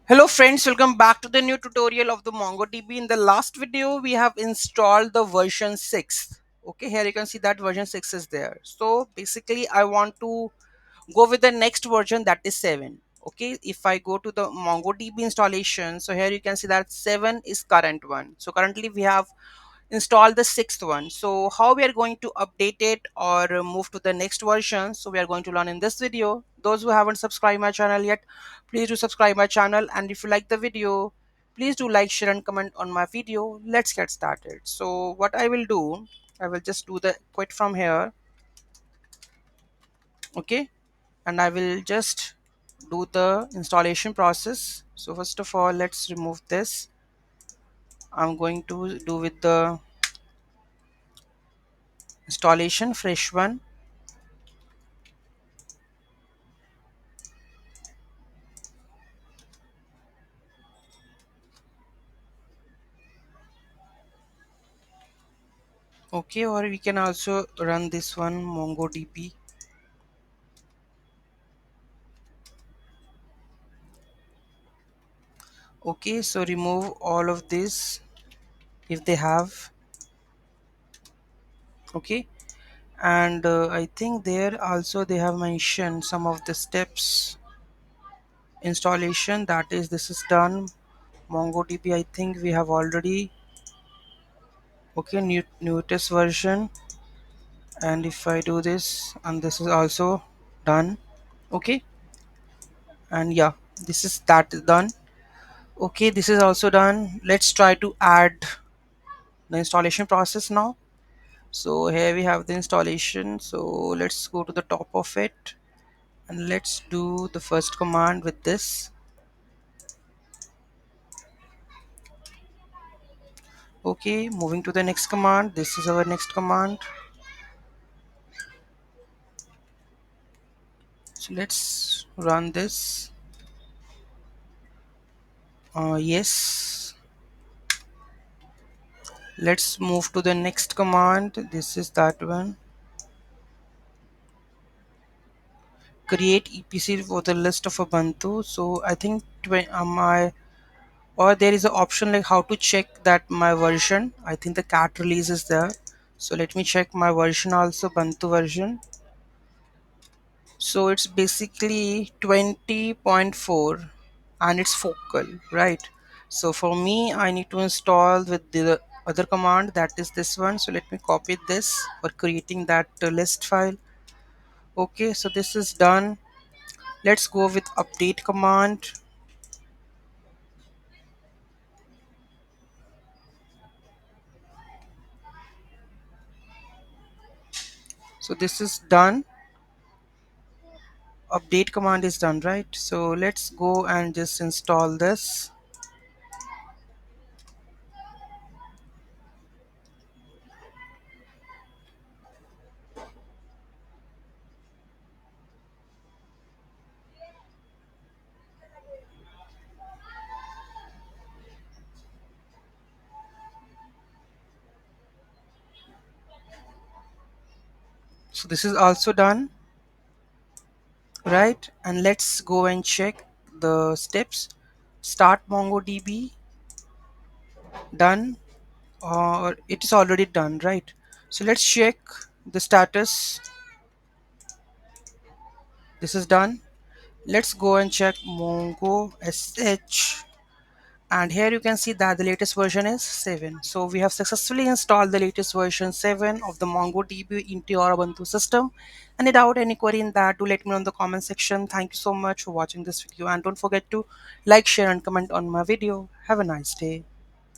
Hello friends, welcome back to the new tutorial of the MongoDB. In the last video, we have installed the version 6. Okay, here you can see that version 6 is there. So basically I want to go with the next version, that is 7. Okay, if I go to the MongoDB installation, so here you can see that 7 is current one. So currently we have install the sixth one. So how we are going to update it or move to the next version, so we are going to learn in this video. Those who haven't subscribed my channel yet, please do subscribe my channel, and if you like the video, please do like, share and comment on my video. Let's get started. So what I will do, I will just do the quit from here. Okay, and I will just do the installation process. So first of all, let's remove this. I'm going to do with the installation fresh one. Okay, or we can also run this one MongoDB. Okay, so remove all of this if they have. Okay, and I think there also they have mentioned some of the steps installation, that is this is done. MongoDB, I think we have already. Okay, newest version, and if I do this, and this is also done. Okay, and yeah, this is that is done. Okay, this is also done. Let's try to add the installation process now. So here we have the installation, so let's go to the top of it and let's do the first command with this. Okay, moving to the next command. This is our next command, so let's run this. Yes, let's move to the next command. This is that one. Create EPC for the list of Ubuntu. So I think my, or there is an option like how to check that my version. I think the cat release is there, so let me check my version also, Ubuntu version. So it's basically 20.4 and it's focal, right? So for me I need to install with the other command, that is this one. So let me copy this for creating that list file. Okay, so this is done. Let's go with update command. So this is done. Update command is done, right? So let's go and just install this. So this is also done, right? And let's go and check the steps. Start MongoDB, done, or it is already done, right? So let's check the status. This is done. Let's go and check Mongo sh, and here you can see that the latest version is 7. So we have successfully installed the latest version 7 of the MongoDB into your Ubuntu system. And without any query in that, do let me know in the comment section. Thank you so much for watching this video, and don't forget to like, share and comment on my video. Have a nice day.